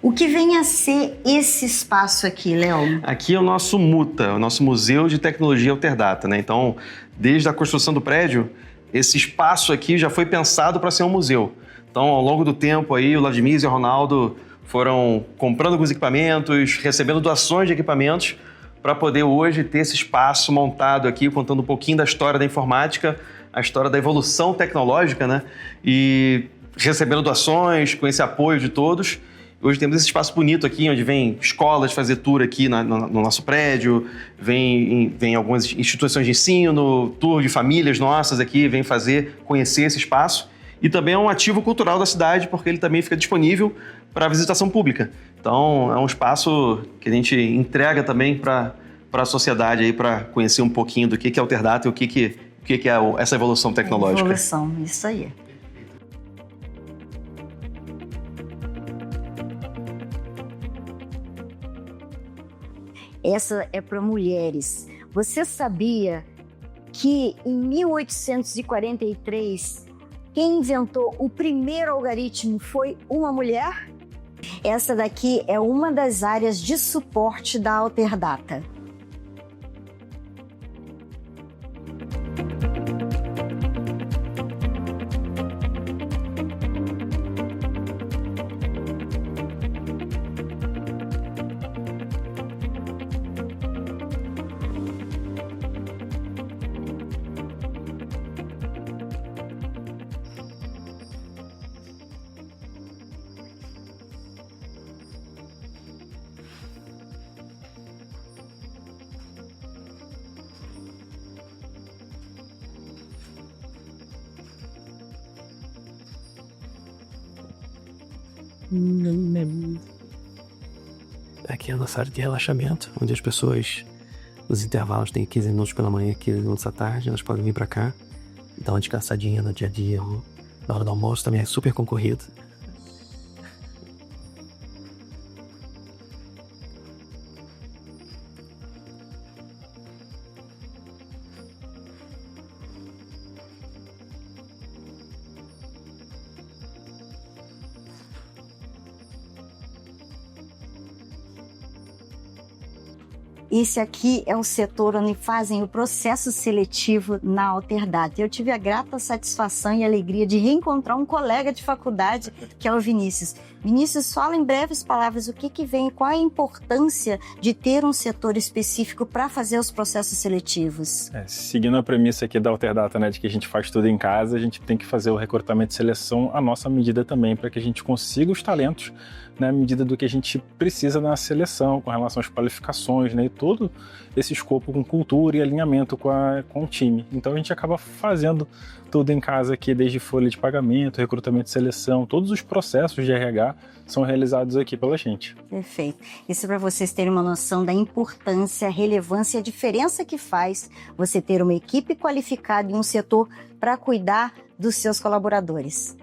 O que vem a ser esse espaço aqui, Léo? Aqui é o nosso MUTA, o nosso Museu de Tecnologia Alterdata, né? Então, desde a construção do prédio, esse espaço aqui já foi pensado para ser um museu. Então, ao longo do tempo aí, o Vladimir e o Ronaldo foram comprando alguns equipamentos, recebendo doações de equipamentos para poder hoje ter esse espaço montado aqui, contando um pouquinho da história da informática, a história da evolução tecnológica, né? E recebendo doações, com esse apoio de todos. Hoje temos esse espaço bonito aqui, onde vem escolas fazer tour aqui no nosso prédio, vem algumas instituições de ensino, tour de famílias nossas aqui, vem conhecer esse espaço. E também é um ativo cultural da cidade, porque ele também fica disponível para visitação pública. Então, é um espaço que a gente entrega também para a sociedade aí, para conhecer um pouquinho do que é Alterdata e o que é essa evolução tecnológica. Evolução, isso aí. Essa é para mulheres. Você sabia que em 1843, quem inventou o primeiro algarismo foi uma mulher? Essa daqui é uma das áreas de suporte da Alterdata. Aqui é a nossa área de relaxamento, onde as pessoas, nos intervalos, tem 15 minutos pela manhã, 15 minutos à tarde, elas podem vir para cá, dar uma descansadinha no dia a dia, na hora do almoço também é super concorrido. Esse aqui é o setor onde fazem o processo seletivo na Alterdata. Eu tive a grata satisfação e alegria de reencontrar um colega de faculdade, que é o Vinícius. Vinícius, fala em breves palavras o que vem, qual é a importância de ter um setor específico para fazer os processos seletivos. Seguindo a premissa aqui da Alterdata, né, de que a gente faz tudo em casa, a gente tem que fazer o recrutamento e seleção à nossa medida também, para que a gente consiga os talentos, né, à medida do que a gente precisa na seleção, com relação às qualificações, né, e todo esse escopo com cultura e alinhamento com o time. Então a gente acaba fazendo tudo em casa aqui, desde folha de pagamento, recrutamento e seleção, todos os processos de RH são realizados aqui pela gente. Perfeito. Isso para vocês terem uma noção da importância, relevância e a diferença que faz você ter uma equipe qualificada em um setor para cuidar dos seus colaboradores.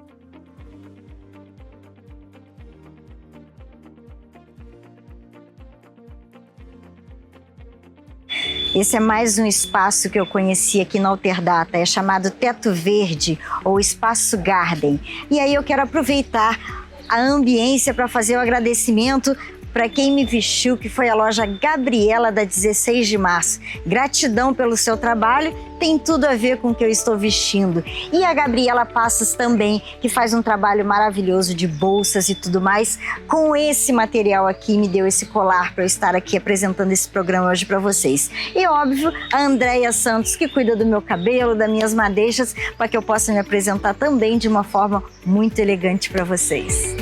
Esse é mais um espaço que eu conheci aqui na Alterdata, é chamado Teto Verde ou Espaço Garden. E aí eu quero aproveitar a ambiência para fazer o agradecimento para quem me vestiu, que foi a loja Gabriela da 16 de março. Gratidão pelo seu trabalho, tem tudo a ver com o que eu estou vestindo. E a Gabriela Passos também, que faz um trabalho maravilhoso de bolsas e tudo mais. Com esse material aqui, me deu esse colar para eu estar aqui apresentando esse programa hoje para vocês. E óbvio, a Andréia Santos, que cuida do meu cabelo, das minhas madeixas, para que eu possa me apresentar também de uma forma muito elegante para vocês.